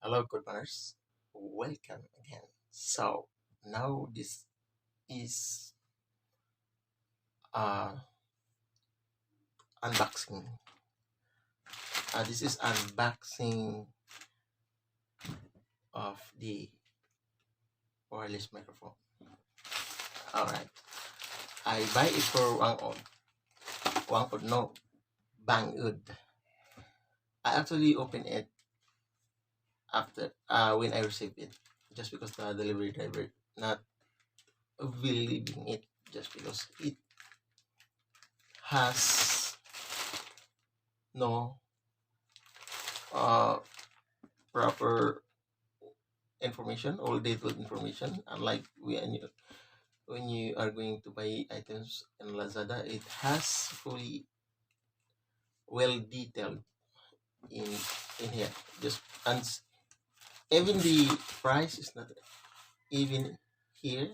Hello, CodeManers. Welcome again. So now this is uh unboxing. This is unboxing of the wireless microphone. All right, I buy it for one odd no bangud. I actually open it after when I received it, just because the delivery driver not believing it, just because it has no uh proper information, all detailed information. Unlike when you are going to buy items in Lazada, it has fully well detailed in in here. Just and even the price is not even here.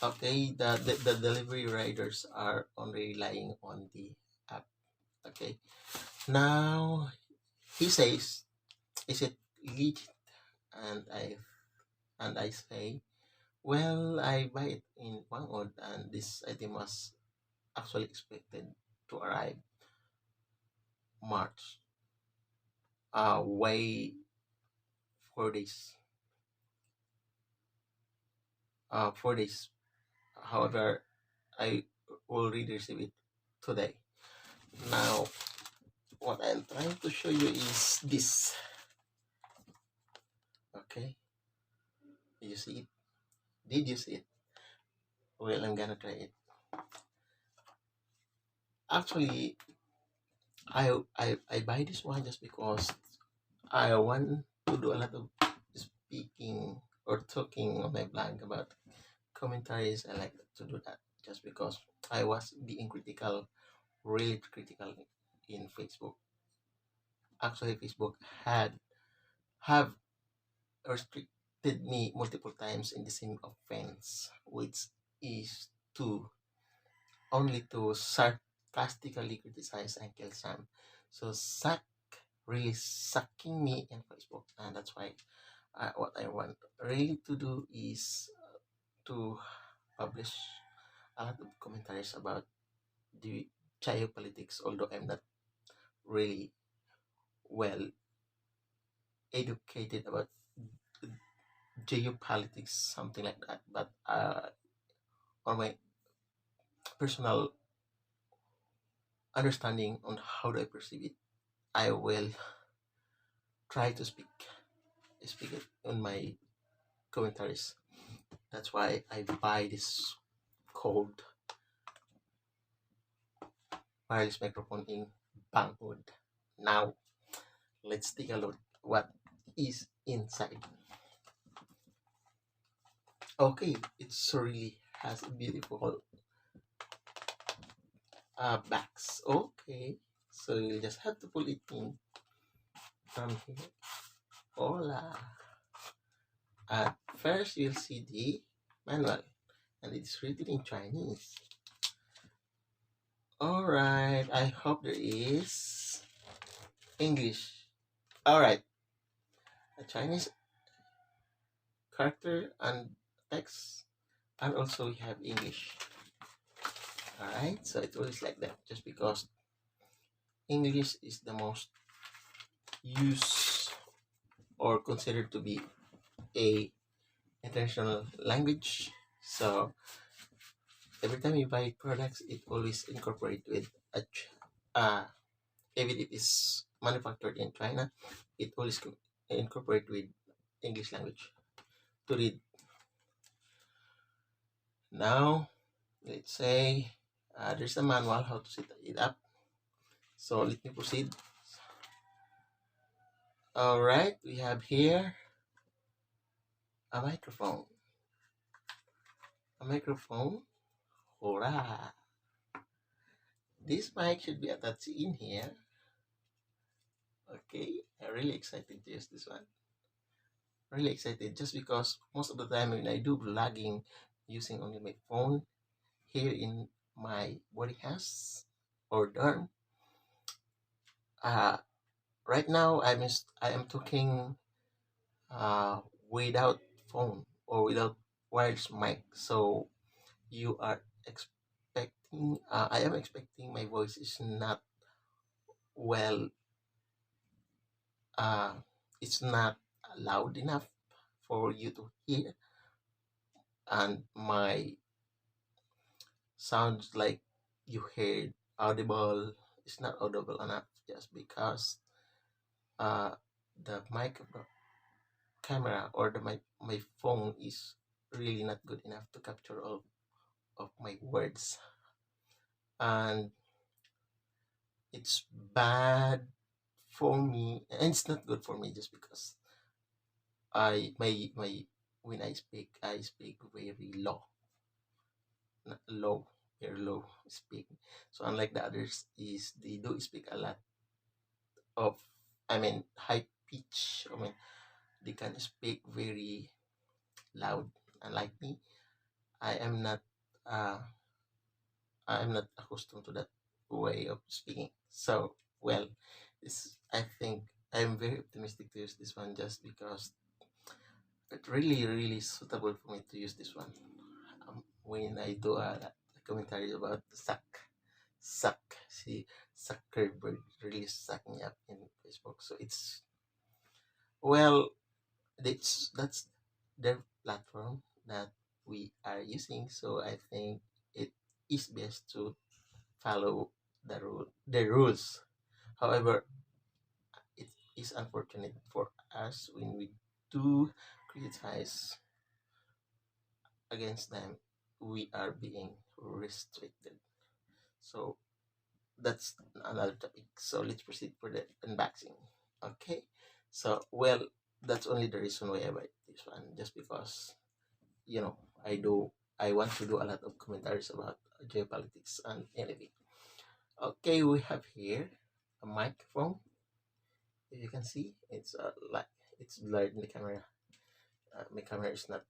Okay, the delivery riders are only relying on the app. Okay, now he says, is it legit? And I say, well, I buy it in one odd, and this item was actually expected to arrive March. Way 4 days. 4 days. However, I already received it today. Now, what I'm trying to show you is this. Okay, did you see it? Did you see it? Well, I'm gonna try it. Actually, I buy this one just because I want to do a lot of speaking or talking on my blog about commentaries. I like to do that just because I was being critical, really critical in Facebook. Actually, Facebook had have restricted me multiple times in the same offense, which is to only to sarcastically criticize Uncle Sam. So suck really sucking me in Facebook, and that's why what I want really to do is to publish a lot of commentaries about the geopolitics, although I'm not really well educated about geopolitics, something like that. But on my personal understanding on how do I perceive it, I will try to speak it on my commentaries. That's why I buy this called wireless microphone in Banggood. Now let's take a look what is inside. Okay, it's really has a beautiful box. Okay, so you just have to pull it in from here. Hola. At first, you'll see the manual, and it's written in Chinese. Alright, I hope there is English. Alright, a Chinese character and text, and also we have English. Alright, so it's always like that, just because English is the most used or considered to be a international language. So every time you buy products, it always incorporate with even if it's manufactured in China, it always incorporate with English language to read. Now, let's say there's a manual how to set it up. So let me proceed. All right, we have here a microphone. A microphone. Hurrah! This mic should be attached in here. Okay, I'm really excited to use this one. Really excited just because most of the time when I do vlogging using only my phone here in my boarding house or dorm, uh, right now I am talking uh, without phone or without wireless mic. So you are expecting, I am expecting my voice is not well, uh, it's not loud enough for you to hear, and my sounds like you heard audible is not audible enough just because uh, the mic of the camera or my phone is really not good enough to capture all of my words, and it's bad for me and it's not good for me just because my when I speak very low, not low, very low speak. So unlike the others is they do speak a lot of, I mean, high pitch. I mean, they can speak very loud. Unlike me, I am not uh I am not accustomed to that way of speaking. So well, this I think I'm very optimistic to use this one just because it really suitable for me to use this one. When I do a commentary about suck, see, Zuckerberg really suck me up in Facebook. So it's well, that's their platform that we are using. So I think it is best to follow the rules. However, it is unfortunate for us when we do criticize against them, we are being restricted. So that's another topic. So let's proceed for the unboxing. Okay. So well, that's only the reason why I buy this one, just because you know I want to do a lot of commentaries about geopolitics and anything. Okay, we have here a microphone. If you can see, it's like it's blurred in the camera. My camera is not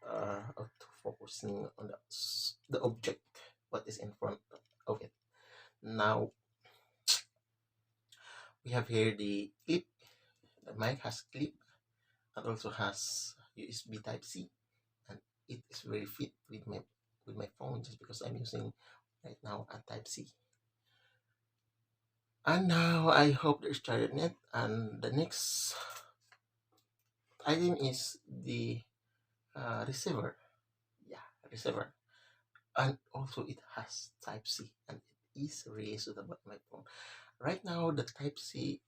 auto focusing on the object what is in front of it. Now we have here the clip. The mic has clip and also has USB Type C, and it is very fit with my phone just because I'm using right now a Type C. And now I hope there's charger net. And the next item is the receiver. Yeah, receiver. And also it has Type C, and it is really suitable for my phone. Right now, the Type C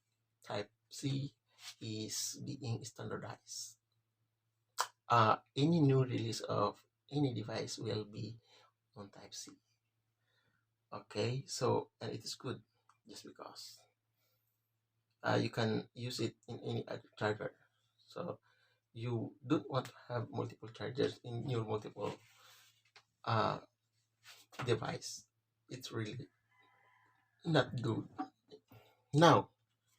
is being standardized. Any new release of any device will be on Type C. Okay, so and it is good just because you can use it in any other charger. So you don't want to have multiple chargers in your multiple uh, device. It's really not good. Now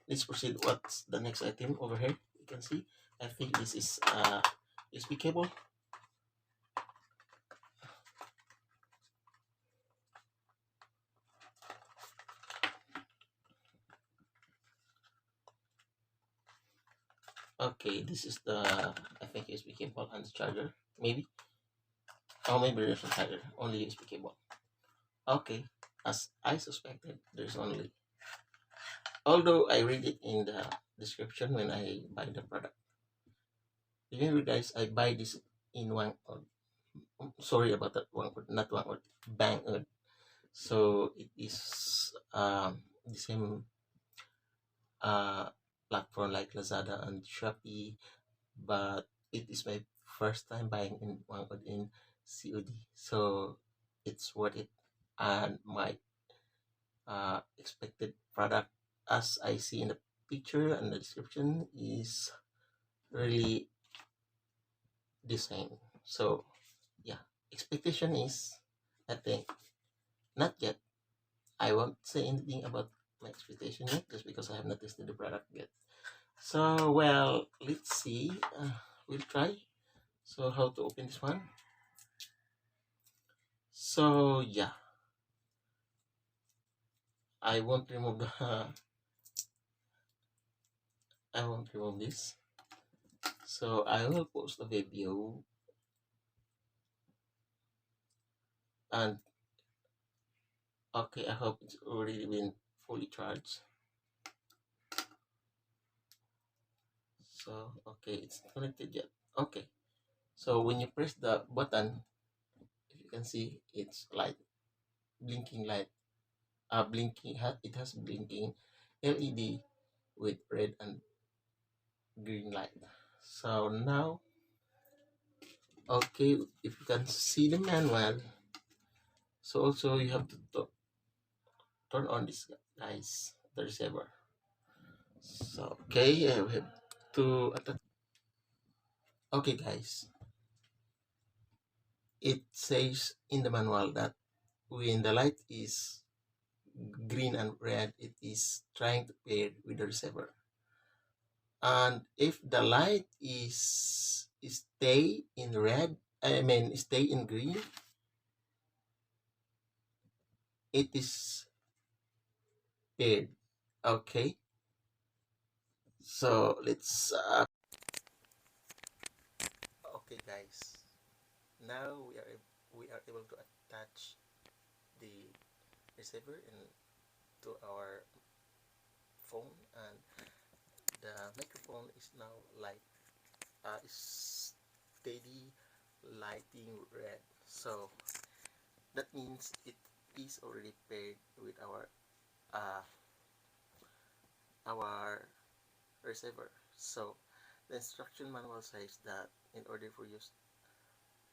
let's proceed. What's the next item over here? You can see. I think this is USB cable. Okay, this is the I think USB cable and the charger. Maybe. Oh, maybe there's a charger. Only USB cable. Okay, as I suspected, there's only. Although I read it in the description when I buy the product. Remember, guys, I buy this in one. Sorry about that one word, not one word. Bang. So it is the same uh platform like Lazada and Shopee, but it is my first time buying in one word in COD. So it's worth it, and my expected product as I see in the picture and the description is really the same. So yeah, expectation is I think not yet. I won't say anything about my expectation yet just because I have not tested the product yet. So well, let's see. We'll try. So how to open this one? So yeah, I won't remove the I won't remove this. So I will post a video, and okay, I hope it's already been fully charged. So okay, it's not connected yet. Okay, so when you press the button, if you can see, it's like blinking light. It has blinking LED with red and green light. So now, okay, if you can see the manual, so also you have to turn on this, guys, the receiver. So okay, I have to attach. Okay, guys, it says in the manual that when the light is green and red, it is trying to pair with the receiver. And if the light is stay in red, I mean stay in green, it is paired. Okay, so let's okay, guys, now we are able to attach the receiver to our phone, and the microphone is now like is steady lighting red. So that means it is already paired with our receiver. So the instruction manual says that in order for use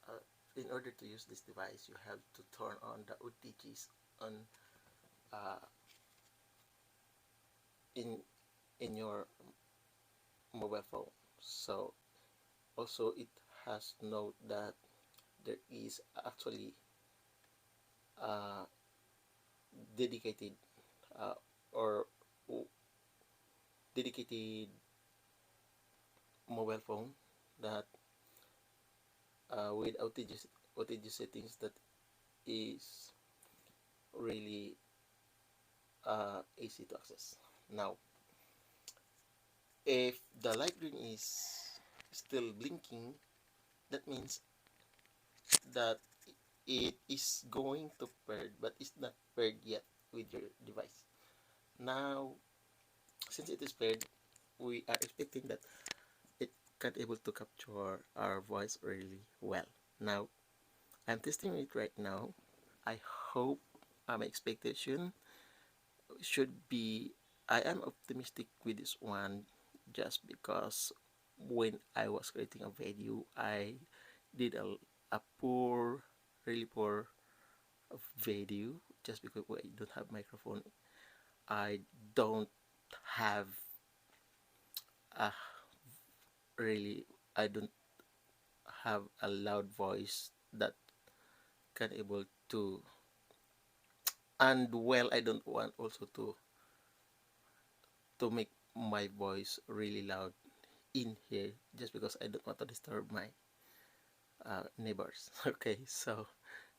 uh, in order to use this device, you have to turn on the OTGs on uh, in your mobile phone. So also it has note that there is actually a dedicated uh, or dedicated mobile phone that with OTG settings that is really easy to access. Now, if the light green is still blinking, that means that it is going to paired, but it's not paired yet with your device. Now, since it is paired, we are expecting that it can able to capture our voice really well. Now, I'm testing it right now. I hope my expectation should be, I am optimistic with this one, just because when I was creating a video, I did a poor, really poor video, just because I don't have microphone. I don't have a really, I don't have a loud voice that can able to, and well, I don't want also to make my voice really loud in here, just because I don't want to disturb my neighbors. Okay, so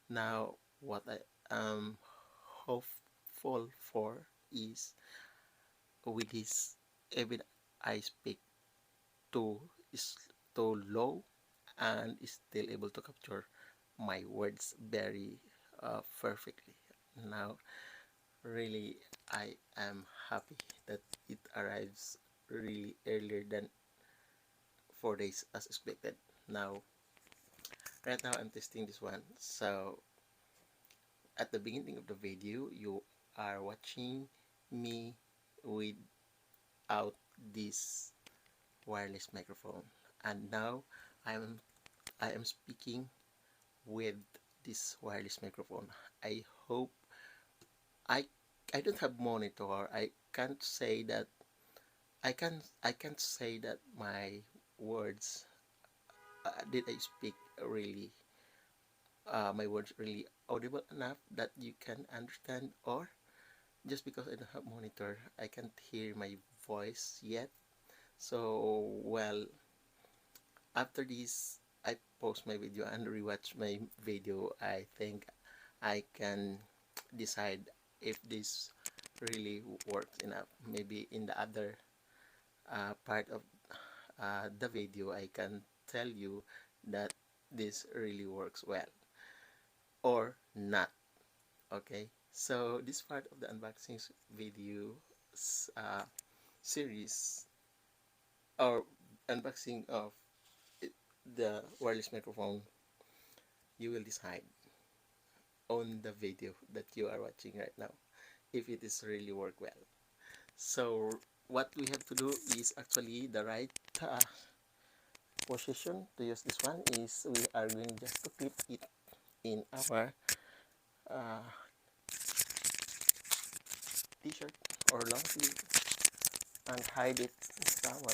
now what I am hopeful for is with this, even I speak too is too low, and is still able to capture my words very perfectly. Now really I am happy that it arrives really earlier than 4 days as expected. Now right now I'm testing this one. So at the beginning of the video, you are watching me without this wireless microphone, and now I'm I am speaking with this wireless microphone. I hope I I don't have monitor. I can't say that I can't say that my words did I speak really my words really audible enough that you can understand, or just because I don't have monitor, I can't hear my voice yet. So well, after this I post my video and rewatch my video, I think I can decide if this really works enough. Maybe in the other part of the video, I can tell you that this really works well or not. Okay, so this part of the unboxing video series or unboxing of the wireless microphone, you will decide on the video that you are watching right now if it is really work well. So what we have to do is actually the right position to use this one is we are going just to clip it in our uh, t-shirt or long sleeve and hide it somewhere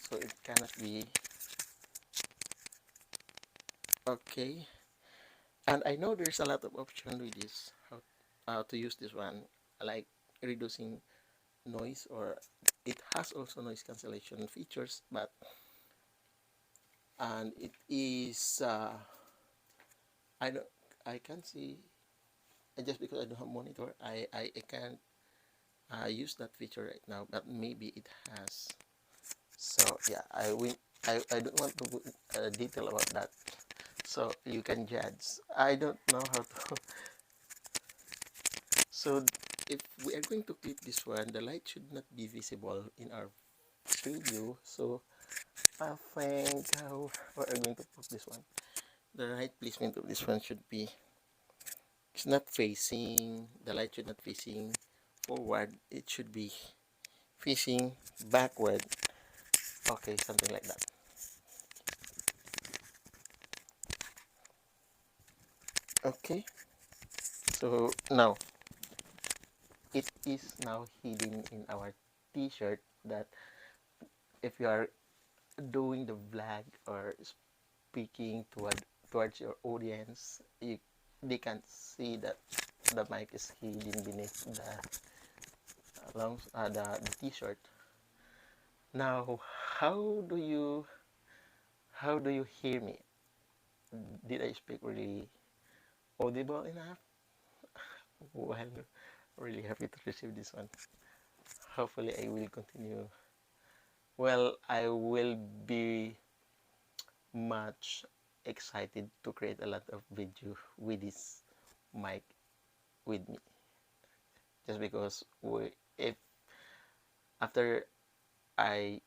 so it cannot be. Okay, and I know there's a lot of option with this, how to use this one, like reducing noise, or it has also noise cancellation features, but and it is I don't I can't see just because I don't have monitor, I can't use that feature right now, but maybe it has. So yeah, I don't want to put detail about that, so you can judge. I don't know how to. So if we are going to clip this one, the light should not be visible in our preview. So I think how we are going to put this one. The right placement of this one should be, it's not facing, the light should not facing forward, it should be facing backward. Okay, something like that. Okay, so now it is now hidden in our t-shirt, that if you are doing the vlog or speaking towards your audience, they can't see that the mic is hidden beneath the t-shirt. Now, how do you hear me? Did I speak really audible enough? Well, really happy to receive this one. Hopefully I will continue. Well, I will be much excited to create a lot of video with this mic with me, just because if after I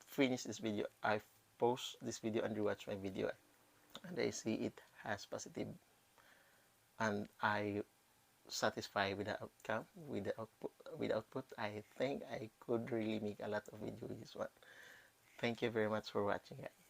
finish this video, I post this video and rewatch my video, and I see it has positive, and I satisfied with the outcome, with the output, I think I could really make a lot of video with this one. Thank you very much for watching, guys.